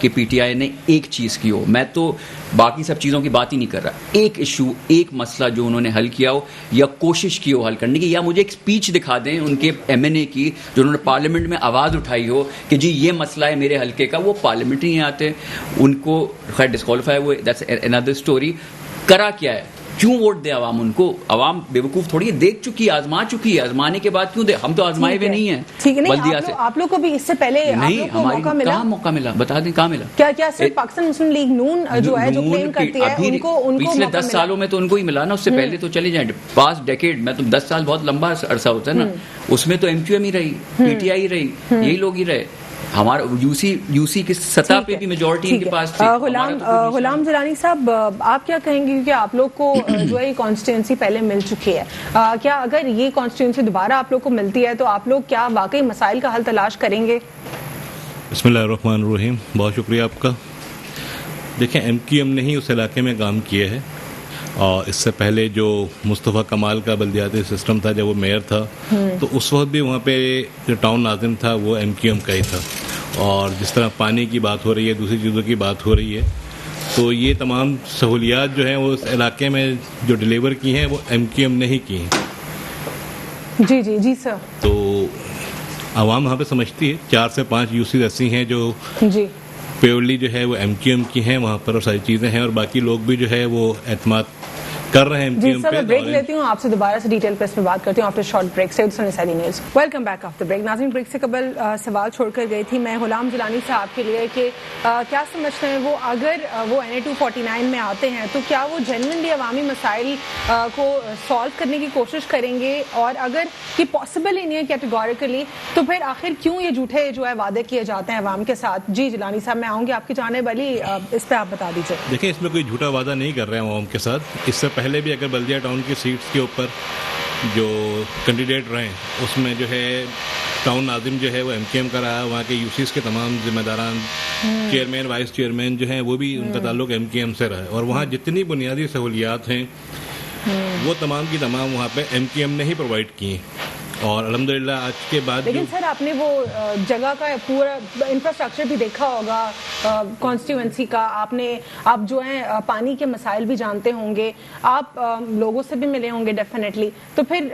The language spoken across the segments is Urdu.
کہ پی ٹی آئی نے ایک چیز کی ہو. میں تو باقی سب چیزوں کی بات ہی نہیں کر رہا, ایک ایشو, ایک مسئلہ جو انہوں نے حل کیا ہو یا کوشش کی ہو حل کرنے کی, یا مجھے ایک اسپیچ دکھا دیں ان کے ایم این اے کی جو انہوں نے پارلیمنٹ میں آواز اٹھائی ہو کہ جی یہ مسئلہ ہے میرے حلقے کا. وہ پارلیمنٹ ہی نہیں آتے, ان کو خیر ڈسکوالیفائی ہوئے, دیٹس another اسٹوری. کرا کیا ہے, کیوں ووٹ دے عوام ان کو؟ عوام بیوقوف تھوڑی ہے, دیکھ چکی ہے, آزما چکی ہے, آزمانے کے بعد کیوں دے؟ ہم تو آزمائے ہوئے نہیں ہیں. ٹھیک ہے, بلدیہ سے آپ لوگ کو بھی اس سے پہلے نہیں, ہماری کہاں موقع ملا, بتا دیں کہاں ملا. کیا صرف پاکستان مسلم لیگ نون جو ہے جو کلیم کرتی ہے ان کو پچھلے 10 سالوں میں تو ان کو ہی ملا نا, اس سے پہلے تو چلے جائیں پاسٹ ڈیکیڈ میں تو 10 سال بہت لمبا عرصہ ہوتا ہے نا, اس میں تو ایم کیو ایم ہی رہی, پی ٹی آئی رہی, یہی لوگ ہی رہے. ہمارا یو سی کی سطح پہ بھی میجورٹی ان کے پاس تھی. غلام جیلانی صاحب, آپ کیا کہیں گے, کیونکہ آپ لوگ کو جو ہے یہ کانسٹیٹوئنسی پہلے مل چکی ہے, کیا اگر یہ کانسٹیٹوئنسی دوبارہ آپ لوگ کو ملتی ہے تو آپ لوگ کیا واقعی مسائل کا حل تلاش کریں گے؟ بسم اللہ الرحمن الرحیم. بہت شکریہ آپ کا. دیکھیں, ایم کیو ایم نے ہی اس علاقے میں کام کیا ہے, اور اس سے پہلے جو مصطفیٰ کمال کا بلدیاتی سسٹم تھا جب وہ میئر تھا تو اس وقت بھی وہاں پہ جو ٹاؤن ناظم تھا وہ ایم کیو ایم کا ہی تھا. اور جس طرح پانی کی بات ہو رہی ہے, دوسری چیزوں کی بات ہو رہی ہے, تو یہ تمام سہولیات جو ہیں وہ اس علاقے میں جو ڈلیور کی ہیں وہ ایم کیو ایم نے ہی کی ہیں. جی جی جی سر. تو عوام وہاں پہ سمجھتی ہے 4 سے 5 یو سیز ایسی ہیں جو جی پیورلی جو ہے وہ ایم کیو ایم کی ہیں وہاں پر, اور ساری چیزیں ہیں, اور باقی لوگ بھی جو ہے وہ اعتماد کر رہے ہیں ایم کیو ایم پہ. جی سر, میں بریک لیتی ہوں, آپ سے دوبارہ سے ڈیٹیل پہ اس میں بات کرتی ہوں after short break. Syed Hussain Nasiri news, welcome back after break. ناظرین, بریک سے قبل سوال چھوڑ کر گئی تھی میں غلام جیلانی صاحب کے لیے کہ کیا سمجھتے ہیں وہ, اگر وہ NA-249 میں آتے ہیں تو کیا وہ جینوئنلی عوامی مسائل کو سالو کرنے کی کوشش کریں گے, اور اگر یہ پاسبل ہی نہیں ہے کیٹیگوریکلی تو پھر آخر کیوں یہ جھوٹے جو ہے وعدے کیے جاتے ہیں عوام کے ساتھ؟ جی جیلانی صاحب, میں آؤں گی آپ کی جانب, علی اس پہ آپ بتا دیجیے. دیکھیں, اس میں کوئی جھوٹا وعدہ نہیں کر رہے ہیں عوام کے ساتھ. اس سے پہلے بھی اگر بلدیہ ٹاؤن کی سیٹس کے اوپر جو کینڈیڈیٹ رہے اس میں جو ہے ٹاؤن ناظم جو ہے وہ ایم کیو ایم کا رہا, وہاں کے یو سیز کے تمام ذمہ داران, چیئرمین, وائس چیئرمین جو ہیں وہ بھی ان کا تعلق ایم کیو ایم سے رہا ہے, اور وہاں جتنی بنیادی سہولیات ہیں وہ تمام کی تمام وہاں پہ ایم کیو ایم نے ہی پرووائڈ کی ہیں. اور الحمدللہ آج کے بعد, لیکن سر آپ نے وہ جگہ کا پورا انفراسٹرکچر بھی دیکھا ہوگا کانسٹیٹوئنسی کا, آپ جو ہیں پانی کے مسائل بھی جانتے ہوں گے, آپ لوگوں سے بھی ملے ہوں گے ڈیفینیٹلی, تو پھر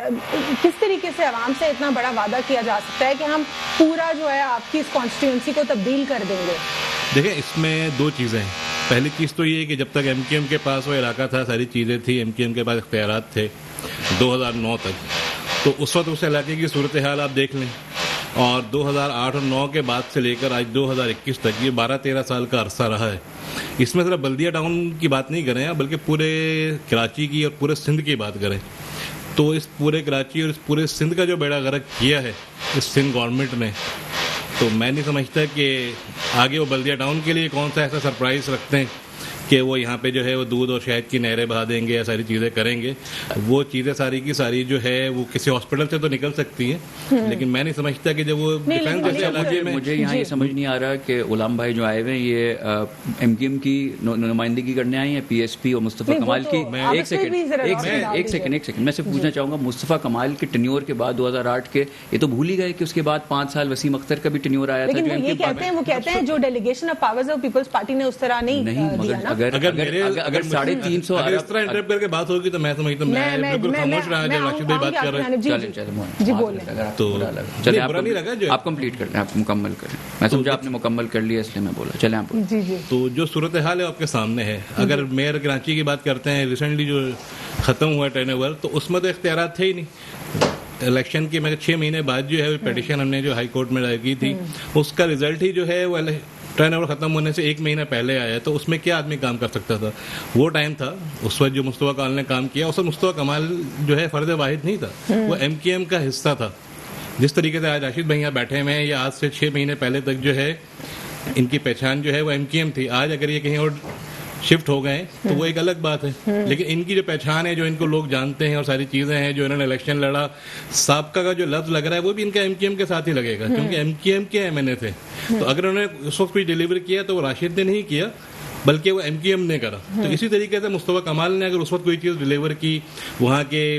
کس طریقے سے عوام سے اتنا بڑا وعدہ کیا جا سکتا ہے کہ ہم پورا جو ہے آپ کی اس کانسٹیٹوئنسی کو تبدیل کر دیں گے؟ دیکھیں, اس میں 2 چیزیں ہیں. پہلی چیز تو یہ کہ جب تک ایم کیو ایم کے پاس وہ علاقہ تھا, ساری چیزیں تھیں, ایم کیو ایم کے پاس اختیارات تھے 2009 تک, تو اس وقت اس علاقے کی صورتحال آپ دیکھ لیں, اور 2008 اور 9 کے بعد سے لے کر آج 2021 تک یہ 12-13 سال کا عرصہ رہا ہے. اس میں صرف بلدیہ ٹاؤن کی بات نہیں کریں بلکہ پورے کراچی کی اور پورے سندھ کی بات کریں تو اس پورے کراچی اور اس پورے سندھ کا جو بیڑا غرق کیا ہے اس سندھ گورنمنٹ نے, تو میں نہیں سمجھتا کہ آگے وہ بلدیہ ٹاؤن کے لیے کون سا ایسا سرپرائز رکھتے ہیں کہ وہ یہاں پہ جو ہے وہ دودھ اور شہد کی نہریں بہا دیں گے یا ساری چیزیں کریں گے. وہ چیزیں ساری کی ساری جو ہے وہ کسی ہاسپٹل سے تو نکل سکتی ہیں, لیکن میں نہیں سمجھتا کہ جب وہ ڈیفینس جیسے علاقے میں, مجھے یہاں یہ سمجھ نہیں آ رہا کہ غلام بھائی جو آئے ہوئے ہیں یہ ایم کیو ایم کی نمائندگی کرنے آئے ہیں, پی ایس پی اور مصطفیٰ کمال کی. ایک سیکنڈ میں سے پوچھنا چاہوں گا, مصطفیٰ کمال کے ٹینیور کے بعد 2008 کے, یہ تو بھول ہی گئے کہ اس کے بعد 5 سال وسیم اختر کا بھی ٹینیور آیا تھا. وہ کہتے ہیں جو delegation of powers of Peoples Party نے اس طرح نہیں. اگر 350 اگر اس طرح انٹرپٹ کر کے بات ہوگی تو میں سمجھتا ہوں میں بالکل خاموش رہا جب راشد بھائی بات کر رہے ہیں. جی بولیں. تو چلیں آپ کمپلیٹ کریں, آپ مکمل کریں. میں سمجھا آپ نے مکمل کر لیا اس لیے میں بولا. چلیں آپ. جی جی. تو جو صورتحال ہے آپ کے سامنے ہے. اگر میئر کراچی کی بات کرتے ہیں, ریسنٹلی جو ختم ہوا ٹرن اوور, تو اس میں تو اختیارات تھے ہی نہیں. الیکشن کے 6 مہینے بعد جو ہے پیٹیشن ہم نے جو ہائی کورٹ میں دائر کی تھی, اس کا رزلٹ ہی جو ہے وہ ٹرن اوور ختم ہونے سے 1 مہینہ پہلے آیا. تو اس میں کیا آدمی کام کر سکتا تھا؟ وہ ٹائم تھا اس وقت جو مصطفیٰ کمال نے کام کیا, اس وقت مصطفیٰ کمال جو ہے فرد واحد نہیں تھا, وہ ایم کیو ایم کا حصہ تھا. جس طریقے سے آج راشد بھائی بیٹھے ہوئے ہیں, یا آج سے 6 مہینے پہلے تک جو ہے ان کی پہچان جو ہے وہ ایم کیو ایم تھی. آج اگر یہ کہیں اور شفٹ ہو گئے تو وہ ایک الگ بات ہے, لیکن ان کی جو پہچان ہے, جو ان کو لوگ جانتے ہیں اور ساری چیزیں ہیں, جو انہوں نے الیکشن لڑا, سابقہ کا جو لفظ لگ رہا ہے وہ بھی ان کا ایم کیو ایم کے ساتھ ہی لگے گا, کیونکہ ایم کیو ایم کے ایم این اے تھے. تو اگر انہوں نے اس وقت کوئی ڈیلیور کیا تو وہ راشد نے نہیں کیا بلکہ وہ ایم کیو ایم نے کرا. تو اسی طریقے سے مصطفیٰ کمال نے اگر اس وقت کوئی چیز ڈیلیور کی, وہاں کے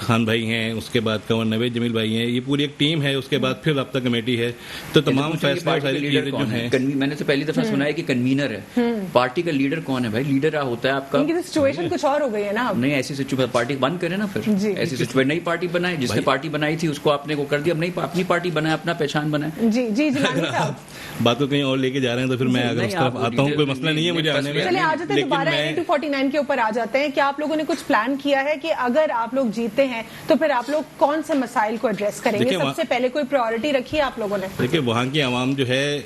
خان بھائی ہیں, اس کے بعد کنور نوید جمیل بھائی ہیں, یہ پوری ایک ٹیم ہے, اس کے بعد پھر رابطہ کمیٹی ہے. تو تمام فیصلے ساری چیزیں جو ہیں, میں نے تو پہلی دفعہ سنا ہے کہ کنوینر ہے. پارٹی کا لیڈر کون ہے بھائی؟ لیڈر ہوتا ہے آپ کا. سچویشن کچھ اور ہو گئی ہے نا. نہیں, ایسی سچویشن پارٹی بند کرے نا, پھر ایسی سچویشن نئی پارٹی بنائے. جس نے پارٹی بنائی تھی اس کو آپ نے وہ کر دیا, اب نہیں اپنی پارٹی بنائے, اپنا پہچان بنائے. جی جی جیلانی صاحب, بات کو کہیں اور لے کے جا رہے ہیں تو پھر میں اگر اس طرف آتا ہوں کوئی مسئلہ نہیں ہے مجھے آنے میں. چلے آ جاتے ہیں دوبارہ 249 کے اوپر آ جاتے ہیں. کیا آپ لوگوں نے کچھ پلان کیا ہے کہ اگر آپ لوگ جیتے ہیں تو پھر آپ لوگ کون سے مسائل کو ایڈریس کریں گے؟ سب سے پہلے کوئی پرائورٹی رکھی ہے آپ لوگوں نے؟ دیکھیں, وہاں کی عوام جو ہے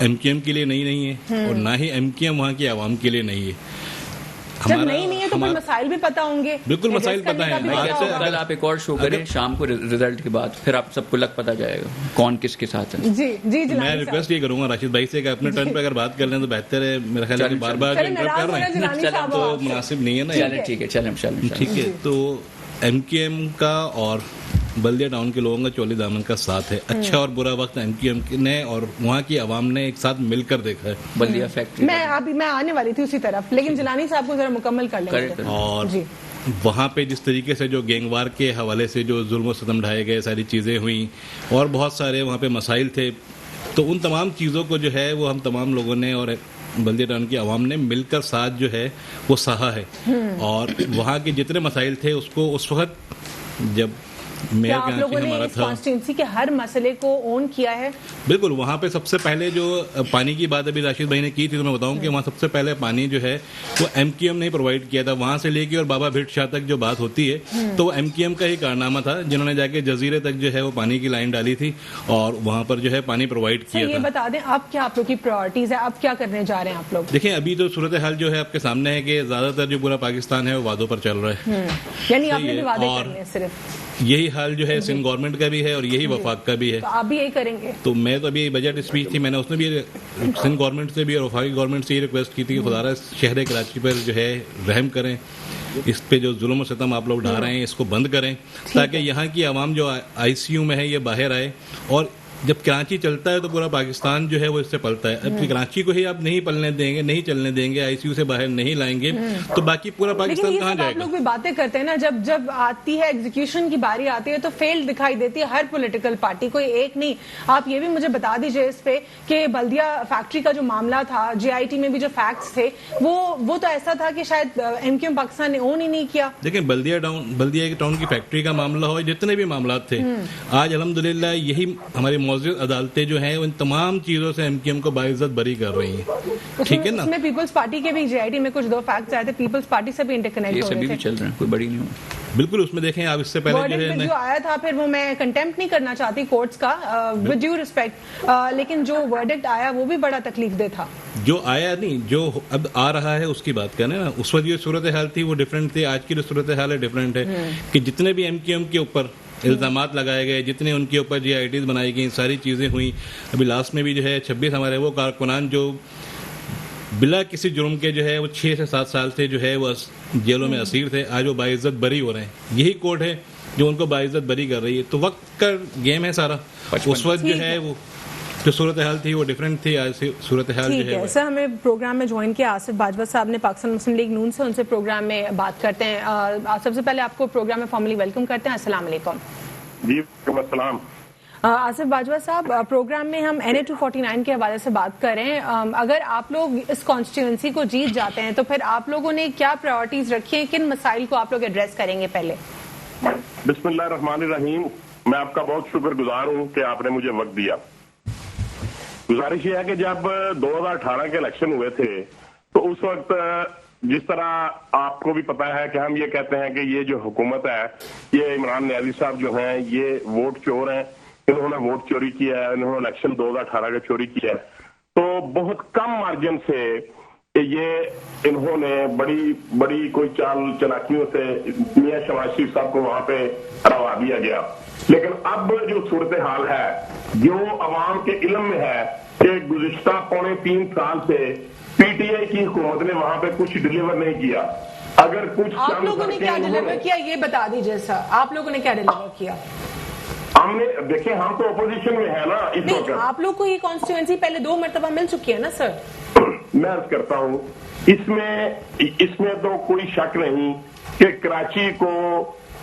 ایم کیو ایم کے لیے نہیں ہے, اور نہ ہی ایم کیو ایم وہاں کی عوام کے لیے نہیں ہے. جب نہیں ہے تو پھر مسائل بھی پتا ہوں گے. بالکل مسائل پتا ہے. کل آپ ایک اور شو کریں شام کو ریزلٹ کے بعد, پھر آپ سب کو لگ پتا جائے گا کون کس کے ساتھ ہے. جی جی, میں ریکویسٹ یہ کروں گا راشد بھائی سے کہ اپنے ٹرن پہ اگر بات کر لیں تو بہتر ہے. میرا خیال ہے کہ بار بار کر رہے ہیں تو مناسب نہیں ہے نا. چلیں ٹھیک ہے, چلیں ٹھیک ہے. تو ایم کیو ایم کا اور بلدیہ ٹاؤن کے لوگوں کا چولی دامن کا ساتھ ہے. اچھا اور برا وقت ایم کیو ایم نے اور وہاں کی عوام نے ایک ساتھ مل کر دیکھا ہے. بلدیہ فیکٹری میں آنے والی تھی اسی طرف, لیکن جیلانی صاحب کو ذرا مکمل کر لیں گے. اور وہاں پہ جس طریقے سے جو گینگ وار کے حوالے سے جو ظلم و ستم ڈھائے گئے, ساری چیزیں ہوئیں, اور بہت سارے وہاں پہ مسائل تھے, تو ان تمام چیزوں کو جو ہے وہ ہم تمام لوگوں نے اور بلدیہ ٹاؤن کی عوام نے مل کر ساتھ جو ہے وہ سہا ہے. اور وہاں کے جتنے مسائل تھے اس کو اس وقت جب میئر آپ لوگوں نے اس کانسٹیٹوئنسی کے ہر مسئلے کو اون کیا ہے؟ بالکل. وہاں پہ سب سے پہلے جو پانی کی بات ابھی راشد بھائی نے کی تھی, تو میں بتاؤں کہ وہاں سب سے پہلے پانی جو ہے وہ ایم کیو ایم نے پرووائڈ کیا تھا. وہاں سے لے کے اور بابا بھٹ شاہ تک جو بات ہوتی ہے تو وہ ایم کیو ایم کا ہی کارنامہ تھا, جنہوں نے جا کے جزیرے تک جو ہے وہ پانی کی لائن ڈالی تھی اور وہاں پر جو ہے پانی پرووائڈ کیا تھا. یہ بتا دیں آپ کیا آپ لوگ کی پرائورٹیز ہے, آپ کیا کرنے جا رہے ہیں آپ لوگ؟ دیکھیں, ابھی تو صورتحال جو ہے آپ کے سامنے ہے کہ زیادہ تر جو پورا پاکستان ہے وہ وعدوں پر چل رہا ہے. یعنی آپ نے بھی وعدے کرنے ہیں صرف؟ یہی حال جو ہے سندھ گورنمنٹ کا بھی ہے اور یہی وفاق کا بھی ہے. تو آپ بھی یہی کریں گے؟ تو میں تو ابھی بجٹ اسپیچ تھی, میں نے اس میں بھی سندھ گورنمنٹ سے بھی اور وفاقی گورنمنٹ سے یہ ریکویسٹ کی تھی کہ خدا شہر کراچی پر جو ہے رحم کریں, اس پہ جو ظلم و ستم آپ لوگ ڈھا رہے ہیں اس کو بند کریں, تاکہ یہاں کی عوام جو آئی سی یو میں ہے یہ باہر آئے. اور جب کراچی چلتا ہے تو پورا پاکستان جو ہے وہ اس سے پلتا ہے. اب کراچی کو ہی آپ نہیں پلنے دیں گے, نہیں چلنے دیں گے, آئی سی یو سے باہر نہیں لائیں گے, تو باقی پورا پاکستان کہاں جائے گا؟ آپ لوگ بھی باتیں کرتے ہیں نا, جب آتی ہے ایگزیکیوشن کی باری آتی ہے تو فیل دکھائی دیتی ہے ہر پولیٹیکل پارٹی, کوئی ایک نہیں. آپ یہ بھی مجھے بتا دیجئے اس پہ کہ بلدیہ فیکٹری کا جو معاملہ تھا, جے آئی ٹی میں بھی جو فیکٹس تھے وہ تو ایسا تھا کہ شاید ایم کیو ایم پاکستان نے اون ہی نہیں کیا. دیکھیں, بلدیہ ٹاؤن کی فیکٹری کا معاملہ ہو, جتنے بھی معاملات تھے, آج الحمدللہ یہی ہماری معزز عدالتیں جو ہیں ان تمام چیزوں سے ایم کیو ایم کو باعزت بری کر رہی ہیں. ٹھیک ہے نا. اس میں پیپلز پارٹی کے بھی جے آئی ٹی میں کچھ 2 فیکٹس آئے تھے, پیپلز پارٹی سے بھی انٹر کنیکٹ ہو رہے تھے. چل رہے ہیں, کوئی بڑی نہیں ہو. بالکل. اس میں دیکھیں آپ, اس سے پہلے جو آیا تھا, پھر وہ میں کنٹمپٹ نہیں کرنا چاہتی کورٹس کا, ود ڈیو ریسپیکٹ, لیکن جو ورڈکٹ آیا وہ بھی بڑا تکلیف دہ تھا. جو آیا نہیں, جو اب آ رہا ہے اس کی بات کریں نا. اس وقت جو صورتحال تھی وہ ڈفرینٹ تھی, آج کی جو صورتحال ہے ڈفرینٹ ہے. کہ جتنے بھی ایم کیو ایم کے اوپر الزامات لگائے گئے, جتنے ان کے اوپر جے آئی ٹیز بنائی گئی, ساری چیزیں ہوئیں. ابھی لاسٹ میں بھی جو ہے 26 ہمارے وہ کارکنان جو بلا کسی جرم کے جو ہے وہ 6 سے 7 سال سے جو ہے وہ جیلوں میں اسیر تھے, آج وہ باعزت بری ہو رہے ہیں. یہی کورٹ ہے جو ان کو باعزت بری کر رہی ہے. تو وقت کا گیم ہے سارا. اس وقت جو ہے وہ جو صورتحال تھی وہ ڈفرینٹ تھی, آج سے صورتحال جو ہے. سر, ہمیں پروگرام میں جوائن کیا آصف باجوہ صاحب نے پاکستان مسلم لیگ نون سے, ان سے پروگرام میں بات کرتے ہیں. سب سے پہلے آپ کو پروگرام میں فارملی ویلکم کرتے ہیں. السلام علیکم. جی وعلیکم السلام. آصف باجوہ صاحب, پروگرام میں ہم NA 249 کے حوالے سے بات کر رہے ہیں. اگر آپ لوگ اس کانسٹیٹوئنسی کو جیت جاتے ہیں تو پھر آپ لوگوں نے کیا پرائورٹیز رکھی ہیں, کن مسائل کو آپ لوگ ایڈریس کریں گے پہلے؟ بسم اللہ الرحمن الرحیم. میں آپ کا بہت شکر گزار ہوں کہ آپ نے مجھے وقت دیا. گزارش یہ ہے کہ جب 2018 کے الیکشن ہوئے تھے تو اس وقت جس طرح آپ کو بھی پتا ہے کہ ہم یہ کہتے ہیں کہ یہ جو حکومت ہے, یہ عمران نیازی صاحب جو ہیں یہ ووٹ چور ہیں, انہوں نے ووٹ چوری کیا ہے, انہوں نے الیکشن 2018 کا چوری کیا ہے. تو بہت کم مارجن سے یہ انہوں نے بڑی کوئی چال چلاکیوں سے میاں شہباز شریف صاحب کو وہاں پہ ہروا دیا گیا. لیکن اب جو صورتحال ہے, جو عوام کے علم میں ہے کہ گزشتہ 3.25 سال سے پی ٹی آئی کی حکومت نے وہاں پہ کچھ ڈیلیور نہیں کیا. اگر کچھ آپ لوگوں نے کیا ڈیلیور کیا یہ بتا دیجیے سر, آپ لوگوں نے کیا ڈیلیور کیا؟ ہم نے دیکھیں, ہم تو اپوزیشن میں ہے نا اس وقت. آپ لوگ کو یہ کانسٹیٹوئنسی پہلے 2 مرتبہ مل چکی ہے نا سر. میں عرض کرتا ہوں, اس میں تو کوئی شک نہیں کہ کراچی کو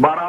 12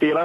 13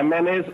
MNAs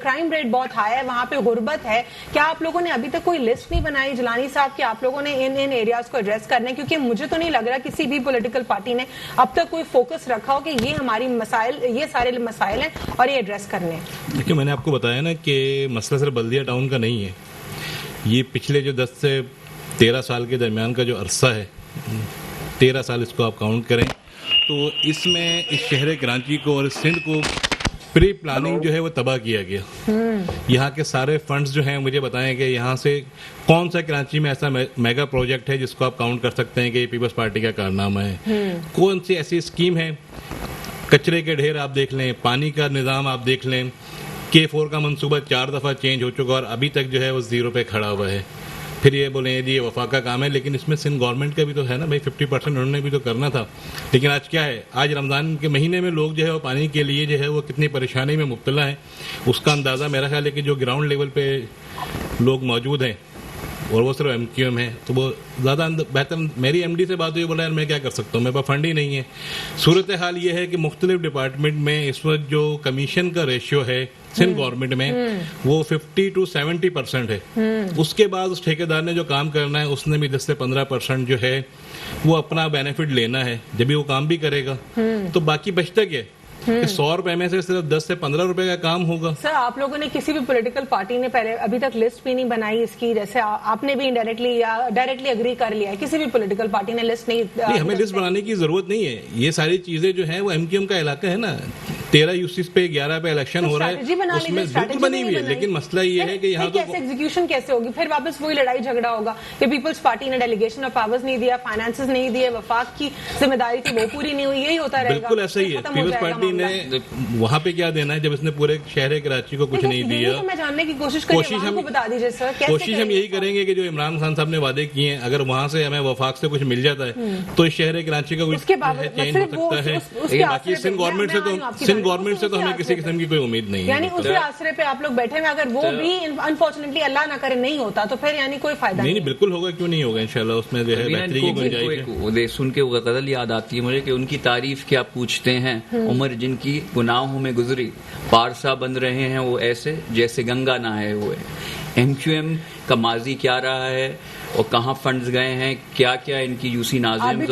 کرائم ریٹ بہت ہائی ہے, وہاں پہ غربت ہے. کیا آپ لوگوں نے ابھی تک کوئی لسٹ نہیں بنائی جیلانی صاحب کہ آپ لوگوں نے ان ایریاز کو ایڈریس کرنا ہے؟ کیونکہ مجھے تو نہیں لگ رہا کسی بھی پولیٹیکل پارٹی نے اب تک کوئی فوکس رکھا ہو کہ یہ ہماری مسائل, یہ سارے مسائل ہیں اور یہ ایڈریس کرنے ہیں. دیکھیے میں نے آپ کو بتایا نا کہ مسئلہ صرف بلدیہ ٹاؤن کا نہیں ہے, یہ پچھلے جو 10 سے 13 سال کے درمیان کا جو عرصہ ہے, 13 سال اس کو آپ کاؤنٹ کریں تو اس میں اس شہر کراچی کو اور سندھ کو پری پلاننگ جو ہے وہ تباہ کیا گیا. یہاں کے سارے فنڈز جو ہیں مجھے بتائیں کہ یہاں سے کون سا کراچی میں ایسا میگا پروجیکٹ ہے جس کو آپ کاؤنٹ کر سکتے ہیں کہ یہ پیپلز پارٹی کا کارنامہ ہے؟ کون سی ایسی اسکیم ہے؟ کچرے کے ڈھیر آپ دیکھ لیں, پانی کا نظام آپ دیکھ لیں, K4 کا منصوبہ 4 دفعہ چینج ہو چکا اور ابھی تک جو ہے وہ 0 پہ کھڑا ہوا ہے. پھر یہ بولیں جی یہ وفاق کا کام ہے, لیکن اس میں سندھ گورنمنٹ کا بھی تو ہے نا بھائی, 50% انہوں نے بھی تو کرنا تھا. لیکن آج کیا ہے, آج رمضان کے مہینے میں لوگ جو ہے وہ پانی کے لیے جو ہے وہ کتنی پریشانی میں مبتلا ہیں, اس کا اندازہ میرا خیال ہے کہ جو گراؤنڈ لیول پہ لوگ موجود ہیں اور وہ صرف MQM ہے تو وہ زیادہ بہتر. میری MD سے بات ہوئی, بولا یار میں کیا کر سکتا ہوں, میرے پاس فنڈ ہی نہیں ہے. صورتحال یہ ہے کہ مختلف ڈپارٹمنٹ میں اس وقت جو کمیشن کا ریشیو ہے سندھ گورنمنٹ میں وہ 50 to 70% ہے. اس کے بعد اس ٹھیکیدار نے جو کام کرنا ہے اس نے بھی 10 سے 15% جو ہے وہ اپنا بینیفٹ لینا ہے, جب بھی وہ کام بھی کرے گا تو باقی بچتا کیا ہے کہ 100 روپے میں سے صرف 10 سے 15 روپے کا کام ہوگا. سر آپ لوگوں نے کسی بھی پولیٹیکل پارٹی نے پہلے ابھی تک لسٹ بھی نہیں بنائی اس کی, جیسے آپ نے بھی انڈائریکٹلی یا ڈائریکٹلی اگری کر لیا ہے, کسی بھی پولیٹیکل پارٹی نے لسٹ نہیں ہمیں لسٹ بنانے کی ضرورت نہیں ہے. یہ ساری چیزیں جو ہیں وہ MQM کا علاقہ ہے نا, 13 UCs پہ 11 پہ الیکشن ہو رہا ہے, اس میں بالکل بنی ہوئی ہے. لیکن مسئلہ یہ ہے کہ یہاں تو ایگزیکیوشن کیسے ہوگی, پھر واپس وہی لڑائی جھگڑا ہوگا کہ پیپلز پارٹی نے ڈیلیگیشن آف پاورز نہیں دیا, فائنانسز نہیں دیے, وفاق کی ذمہ داری تھی وہ پوری نہیں ہوئی, یہی ہوتا رہے گا. بالکل ایسا ہی ہے. پیپلز پارٹی نے وہاں پہ کیا دینا ہے جب اس نے پورے شہر کراچی کو کچھ نہیں دیا؟ میں جاننے کی کوشش بتا دیجیے سر. کوشش ہم یہی کریں گے کہ جو عمران خان صاحب نے وعدے کیے ہیں اگر وہاں سے ہمیں وفاق سے کچھ مل جاتا ہے تو اس شہر کراچی کا کچھ چینج ہو سکتا ہے. باقی سندھ گورنمنٹ سے تو ہمیں کسی قسم کی کوئی امید نہیں ہے. یعنی اسی آسرے پہ آپ لوگ بیٹھے ہیں, اگر وہ بھی انفارچونیٹلی اللہ نہ کرے نہیں ہوتا تو پھر یعنی کوئی فائدہ نہیں. بالکل ہوگا, کیوں نہیں ہوگا, انشاءاللہ اس میں جو ہے بہتری کی گنجائش ہے. سن کے وہ غزل یاد آتی ہے مجھے کہ ان کی تعریف کیا پوچھتے ہیں, عمر جن کی گناہوں میں گزری, پارسا بن رہے ہیں وہ ایسے جیسے گنگا نہائے ہوئے. MQM کا ماضی کیا رہا ہے اور کہاں فنڈز گئے ہیں, کیا کیا ان کی UC ناظرین.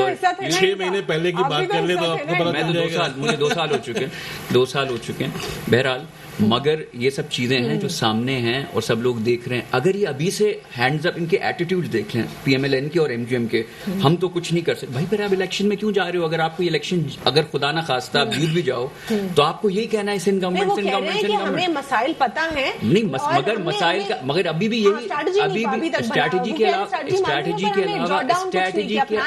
6 مہینے پہلے کی بات کر لیں تو آپ کو پتا چل جائے گا. مجھے 2 سال ہو چکے ہیں. بہرحال مگر یہ سب چیزیں ہیں جو سامنے ہیں اور سب لوگ دیکھ رہے ہیں. اگر یہ ابھی سے ہینڈز اپ ان کے ایٹیٹیوڈ دیکھ لیں PMLN کے اور MQM کے, ہم تو کچھ نہیں کر سکتے. بھائی پھر آپ الیکشن میں کیوں جا رہے ہو؟ اگر آپ کو یہ الیکشن اگر خدا نہ خواستہ آپ جیت بھی جاؤ تو آپ کو یہی کہنا ہے سندھ گورنمنٹ ہمیں مسائل پتہ ہیں نہیں, مگر مسائل کا مگر ابھی بھی یہی ابھی بھی اسٹریٹجی کے علاوہ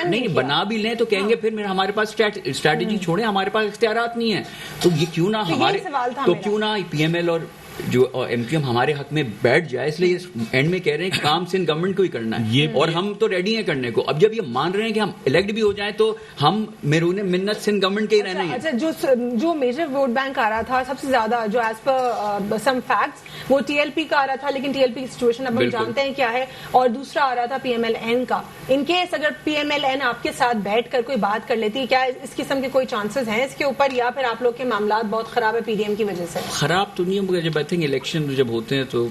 نہیں بنا بھی لیں تو کہیں گے پھر ہمارے پاس اسٹریٹجی چھوڑیں, ہمارے پاس اختیارات نہیں ہیں. تو یہ کیوں نہ ہمارے تو کیوں نہ PML اور جو MQM ہمارے حق میں بیٹھ جائے. اس لیے اینڈ میں کہہ رہے ہیں کام سندھ گورنمنٹ کو ہی کرنا ہے اور ہم تو ریڈی ہیں کرنے کو. اب جب یہ مان رہے ہیں کہ ہم الیکٹ بھی ہو جائیں تو ہم میرون منت سندھ گورنمنٹ کے ہی رہنا ہے. جو میجر ووٹ بینک آ رہا تھا سب سے زیادہ جو ایز پر سم فیکٹس وہ TLP کا آ رہا تھا, لیکن TLP کی سچویشن اب ہم جانتے ہیں کیا ہے, اور دوسرا آ رہا تھا PMLN کا. ان کیس اگر PMLN آپ کے ساتھ بیٹھ کر کوئی بات کر لیتی, کیا اس قسم کے کوئی چانسز ہیں اس کے اوپر, یا پھر آپ لوگ کے معاملات بہت خراب ہے PDM کی وجہ سے؟ خراب تو نہیں ہے, جب الیکشن جب ہوتے ہیں تو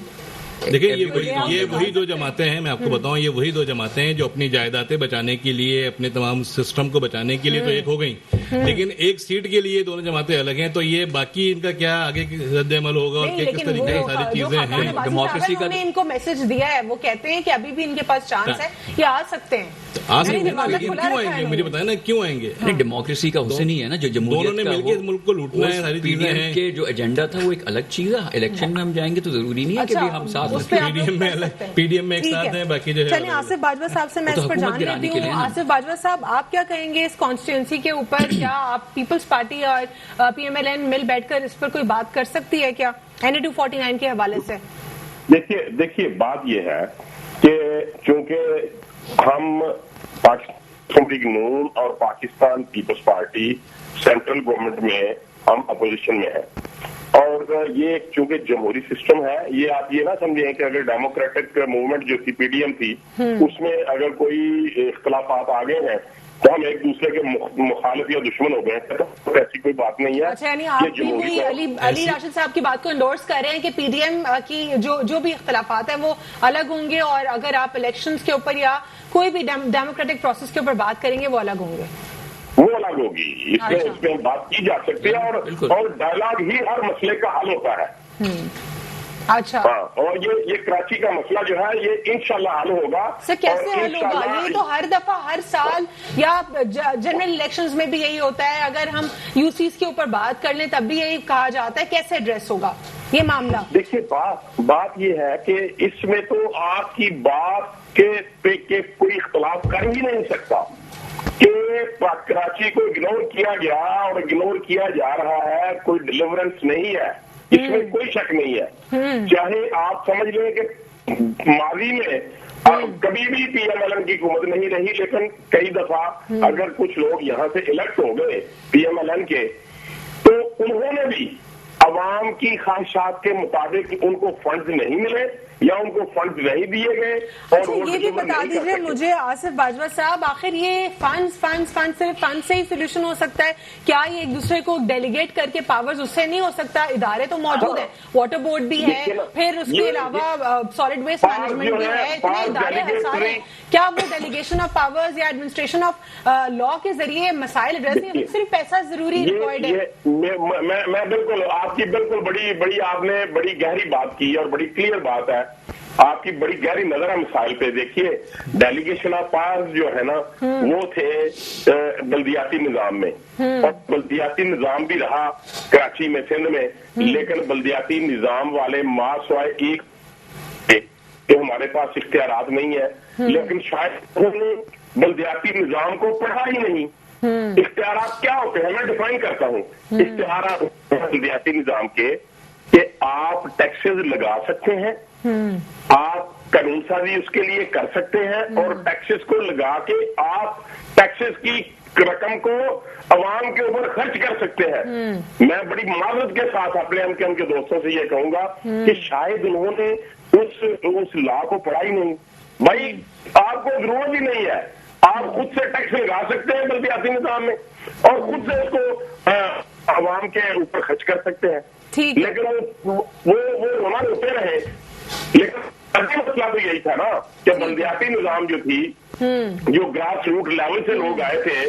دیکھیں یہ وہی 2 جماعتیں ہیں, میں آپ کو بتاؤں یہ وہی 2 جماعتیں ہیں جو اپنی جائیدادیں بچانے کے لیے, اپنے تمام سسٹم کو بچانے کے لیے تو ایک ہو گئی, لیکن ایک سیٹ کے لیے دونوں جماعتیں الگ ہیں. تو یہ باقی ان کا کیا آگے رد عمل ہوگا اور کس طریقے سے ساری چیزیں ہیں. ڈیموکریسی کا ان کو میسج دیا ہے, وہ کہتے ہیں کہ ابھی بھی ان کے پاس چانس ہے, یہ آ سکتے ہیں. آ سکتے ہیں لیکن کیوں آئیں گے, مجھے بتائیں نا کیوں آئیں گے. ڈیموکریسی کا حسن ہی ہے نا جو جمہوریت دونوں نے مل کے ملک کو لوٹنا ہے, ساری چیزیں ہیں. کے جو ایجنڈا تھا وہ ایک الگ چیز ہے. الیکشن میں ہم جائیں گے تو ضروری نہیں ہے کہ ہم ساتھ PDM میں ایک ساتھ ہیں, باقی جو ہے. چلیں آصف باجوہ صاحب سے میں اس پر جان لیتی ہوں. آصف باجوہ صاحب آپ کیا کہیں گے اس کانسٹیٹوئنسی کے اوپر, کیا آپ پیپلز پارٹی اور PMLN مل بیٹھ کر اس پر کوئی بات کر سکتی ہے کیا NA 249 کے حوالے سے؟ دیکھیے بات یہ ہے کہ چونکہ ہم پاکستان لیگ نون اور پاکستان پیپلز پارٹی سینٹرل گورنمنٹ میں ہم اپوزیشن میں ہیں, اور اور یہ چونکہ جمہوری سسٹم ہے، یہ آپ یہ نہ سمجھیں کہ اگر ڈیموکریٹک موومنٹ جو تھی PDM تھی اس میں اگر کوئی اختلافات آ گئے ہیں تو ہم ایک دوسرے کے مخالف یا دشمن ہو گئے ہیں، تو ایسی کوئی بات نہیں ہے. اچھا، یعنی آپ بھی علی راشد صاحب کی بات کو انڈورس کر رہے ہیں کہ PDM کی جو بھی اختلافات ہیں وہ الگ ہوں گے، اور اگر آپ الیکشنز کے اوپر یا کوئی بھی ڈیموکریٹک پروسیس کے اوپر بات کریں گے وہ الگ ہوں گے، وہ الگ ہوگی. اس میں بات کی جا سکتی ہے اور ڈائلاگ ہی ہر مسئلے کا حل ہوتا ہے. اچھا، اور یہ کراچی کا مسئلہ جو ہے یہ انشاءاللہ حل ہوگا. سر کیسے حل ہوگا؟ یہ تو ہر دفعہ ہر سال یا جنرل الیکشنز میں بھی یہی ہوتا ہے، اگر ہم UCs کے اوپر بات کر لیں تب بھی یہی کہا جاتا ہے. کیسے ایڈریس ہوگا یہ معاملہ؟ دیکھیے بات یہ ہے کہ اس میں تو آپ کی بات کے کوئی اختلاف کر ہی نہیں سکتا کہ کراچی کو اگنور کیا گیا اور اگنور کیا جا رہا ہے، کوئی ڈیلیورنس نہیں ہے، اس میں کوئی شک نہیں ہے. چاہے آپ سمجھ لیں کہ ماضی میں کبھی بھی PMLN کی حکومت نہیں رہی، لیکن کئی دفعہ اگر کچھ لوگ یہاں سے الیکٹ ہو گئے PMLN کے تو انہوں نے بھی عوام کی خواہشات کے مطابق ان کو فنڈز نہیں ملے یا ان کو فنڈز نہیں دیے گئے. اور یہ بھی بتا دیجیے مجھے آصف باجوہ صاحب، آخر یہ فنڈز صرف فنڈ سے ہی سولوشن ہو سکتا ہے کیا؟ یہ ایک دوسرے کو ڈیلیگیٹ کر کے پاورز اس سے نہیں ہو سکتا؟ ادارے تو موجود ہیں، واٹر بورڈ بھی ہے، پھر اس کے علاوہ سالڈ ویسٹ مینجمنٹ بھی ہے، اتنے ادارے ہیں سارے. کیا وہ ڈیلیگیشن آف پاورز یا ایڈمنسٹریشن آف لا کے ذریعے مسائل ایڈریس نہیں؟ صرف پیسہ ضروری ریکوائرڈ ہے. میں بالکل آپ کی بالکل بڑی آپ نے بڑی گہری بات کی اور بڑی کلیئر بات ہے، آپ کی بڑی گہری نظر ہے مسائل پہ. دیکھیے ڈیلیگیشن آف پاورز جو ہے نا وہ تھے بلدیاتی نظام میں، اور بلدیاتی نظام بھی رہا کراچی میں، سندھ میں، لیکن بلدیاتی نظام والے سوائے ایک کہ ہمارے پاس اختیارات نہیں ہے، لیکن شاید انہوں نے بلدیاتی نظام کو پڑھا ہی نہیں. اختیارات کیا ہوتے ہیں میں ڈیفائن کرتا ہوں. اختیارات بلدیاتی نظام کے کہ آپ ٹیکسز لگا سکتے ہیں، آپ قانون سازی اس کے لیے کر سکتے ہیں، اور ٹیکسز کو لگا کے آپ ٹیکسز کی رقم کو عوام کے اوپر خرچ کر سکتے ہیں. میں بڑی معذرت کے ساتھ اپنے ان کے دوستوں سے یہ کہوں گا کہ شاید انہوں نے اس لا کو پڑھا ہی نہیں. بھائی آپ کو ضرورت ہی نہیں ہے، آپ خود سے ٹیکس لگا سکتے ہیں بلدیاتی نظام میں اور خود سے اس کو عوام کے اوپر خرچ کر سکتے ہیں. لیکن وہ رونا روتے رہے. لیکن مسئلہ تو یہی تھا نا کہ بلدیاتی نظام جو تھی، جو گراس روٹ لیول سے لوگ آئے تھے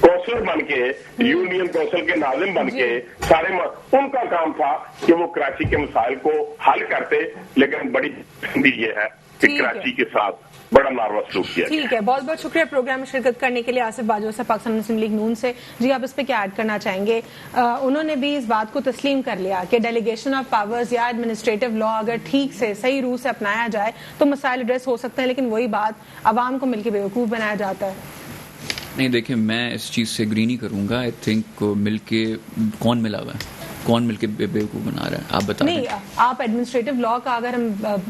کونسلر بن کے، یونین کونسل کے ناظم بن کے، سارے ان کا کام تھا کہ وہ کراچی کے مسائل کو حل کرتے. لیکن بڑی یہ ہے کہ کراچی کے ساتھ بڑا ناروا سلوک کیا. ٹھیک ہے، بہت بہت شکریہ پروگرام میں شرکت کرنے کے لیے آصف باجوہ سے پاکستان مسلم لیگ نون سے. جی آپ اس پہ کیا ایڈ کرنا چاہیں گے؟ انہوں نے بھی اس بات کو تسلیم کر لیا کہ ڈیلیگیشن آف پاورز یا ایڈمنسٹریٹو لا اگر ٹھیک سے صحیح روح سے اپنایا جائے تو مسائل ایڈریس ہو سکتے ہیں، لیکن وہی بات عوام کو مل کے بیوقوف بنایا جاتا ہے. نہیں دیکھیں، میں اس چیز سے اگری نہیں کروں گا. آئی تھنک مل کے کون ملا ہوا ہے، کون مل کے بیوقوف بنا رہا ہے؟ آپ بتائیں. نہیں، آپ ایڈمنسٹریٹو لا کا اگر ہم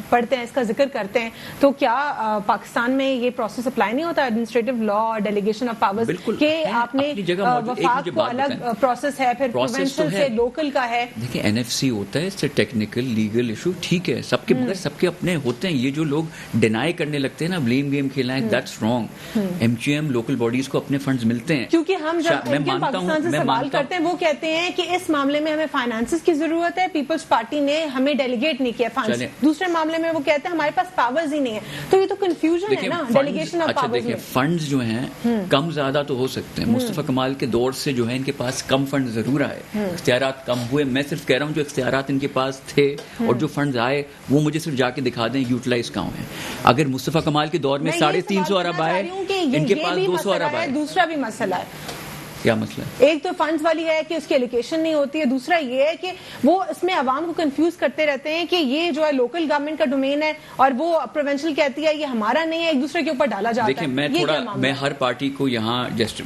پڑھتے ہیں، اس کا ذکر کرتے ہیں، تو کیا پاکستان میں یہ پروسیس اپلائی نہیں ہوتا ایڈمنسٹریٹو لا اور ڈیلیگیشن آف پاورز کہ آپ نے وفاق کو الگ پروسیس ہے، پھر پروونشل سے لوکل کا ہے؟ دیکھیں NFC ہوتا ہے، اس سے ٹیکنیکل لیگل ایشو، ٹھیک ہے، سب کے مگر سب کے اپنے ہوتے ہیں. یہ جو لوگ ڈینائی کرنے لگتے ہیں نا، بلیم گیم کھیلنا ہے، that's wrong. MGM local bodies کو اپنے فنڈز ملتے ہیں، کیونکہ ہم جب پاکستان سے سوال کرتے ہیں وہ کہتے ہیں کہ اس معاملے میں فائنانسز کی ضرورت ہے، پیپلز پارٹی نے ہمیں ڈیلیگیٹ نہیں کیا فنڈز. دوسرے معاملے میں وہ کہتے ہیں ہمارے پاس پاورز ہی نہیں ہے. تو یہ تو کنفیوژن ہے نا ڈیلیگیشن آف پاورز میں. فنڈز جو ہیں کم زیادہ تو ہو سکتے ہیں. مصطفیٰ کمال کے دور سے جو ہے ان کے پاس کم فنڈ ضرور آئے، اختیارات کم ہوئے. میں صرف کہہ رہا ہوں جو اختیارات ان کے پاس تھے اور جو فنڈز آئے وہ مجھے صرف جا کے دکھا دیں یوٹیلائز کہاں ہیں. اگر مصطفیٰ کمال کے دور میں 350 ارب آئے، ان کے پاس 200 ارب آئے. دوسرا بھی مسئلہ ہے. کیا مسئلہ ہے؟ ایک تو فنڈز والی ہے کہ اس کی ایلوکیشن نہیں ہوتی ہے، دوسرا یہ ہے کہ وہ اس میں عوام کو کنفیوز کرتے رہتے ہیں کہ یہ جو ہے لوکل گورنمنٹ کا ڈومین ہے اور وہ پروونشل کہتی ہے یہ ہمارا نہیں ہے، ایک دوسرے کے اوپر ڈالا جاتا ہے. دیکھیں میں ہر پارٹی کو یہاں جسٹ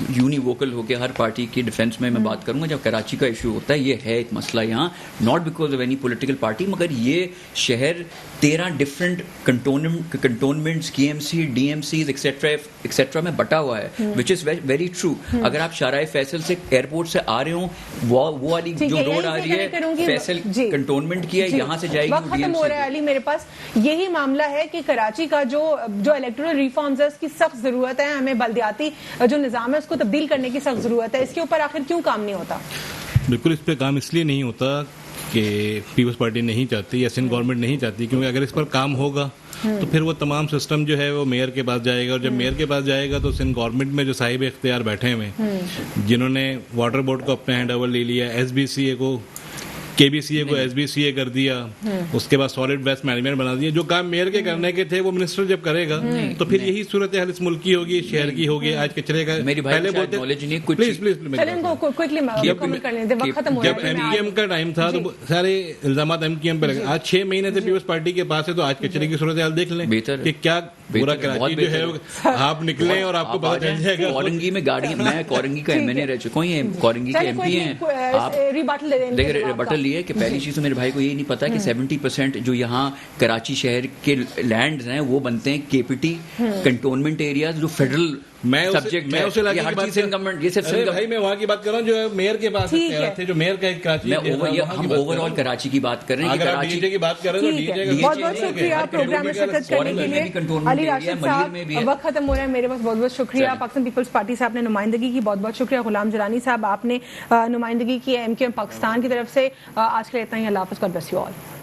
یونی ووکل ہو کے ہر پارٹی کی ڈیفینس میں بات کروں گا. جب کراچی کا ایشو ہوتا ہے، یہ ہے ایک مسئلہ یہاں، not because of any political party, مگر یہ شہر 13 ڈفرنٹ کنٹونمنٹس KMC DMCs ایکسیٹرا میں بٹا ہوا ہے وچ از ویری ٹرو. اگر آپ شارع فیصل سے ایئرپورٹ سے آ رہے ہوں وہ والی جو روڈ آ رہی ہے فیصل کنٹونمنٹ کی ہے یہاں سے جائے گی. وقت ختم ہو رہا ہے علی, میرے پاس یہی معاملہ ہے کہ کراچی کا جو الیکٹورل ریفارمز ہے اس کی سخت ضرورت ہے, ہمیں بلدیاتی جو نظام ہے اس کو تبدیل کرنے کی سخت ضرورت ہے. اس کے اوپر آخر کیوں کام نہیں ہوتا؟ بالکل اس پہ کام اس لیے نہیں ہوتا کہ پیپلز پارٹی نہیں چاہتی یا سندھ گورنمنٹ نہیں چاہتی, کیونکہ اگر اس پر کام ہوگا تو پھر وہ تمام سسٹم جو ہے وہ میئر کے پاس جائے گا, اور جب میئر کے پاس جائے گا تو سندھ گورنمنٹ میں جو صاحب اختیار بیٹھے ہوئے جنہوں نے واٹر بورڈ کو اپنے ہینڈ اوور لے لیا, SBCA کو KBCA کو SBCA کر دیا, اس کے بعد سالڈ ویسٹ مینجمنٹ بنا دیا, جو کام میئر کے کرنے کے تھے وہ منسٹر جب کرے گا تو پھر یہی صورتحال اس ملک کی ہوگی, شہر کی ہوگی. آج کچرے کا پہلے بولتے پلیز جب MKM کا ٹائم تھا تو سارے الزامات MKM پہ لگے. آج 6 مہینے سے پیپلز پارٹی کے پاس ہے تو آج کچرے کی صورتحال دیکھ لیں کہ کیا پورا کراچی جو ہے آپ نکلیں اور آپ کو پتا چل جائے گا. کورنگی میں گاڑی, میں کورنگی کا MNA رہ چکا ہوں, کورنگی کے MP ہیں. آپ دیکھیں ریبٹل لیے کہ پہلی چیز تو میرے بھائی کو یہ نہیں پتا کہ 70% جو یہاں کراچی شہر کے لینڈز ہیں وہ بنتے ہیں KPT کنٹونمنٹ ایریاز جو فیڈرل سبجیکٹ ہے. میں وہاں کی بات کر رہا ہوں جو میئر کے پاس تھے, جو میئر کا ایک کراچی, ہم اوور آل کراچی کی بات کر رہے ہیں. اگر آپ ڈی جے کی بات کر رہے ہیں تو بہت بہت شکریہ پروگرام میں شرکت کرنے کے لیے. علی راشد صاحب وقت ختم ہو رہا ہے میرے پاس, بہت بہت شکریہ. پاکستان پیپلز پارٹی سے آپ نے نمائندگی کی, بہت بہت شکریہ. غلام جیلانی صاحب آپ نے نمائندگی کی MKM پاکستان کی طرف سے. آج کے لیے اتنا ہی, اللہ حافظ, گاڈ بلیس یو آل.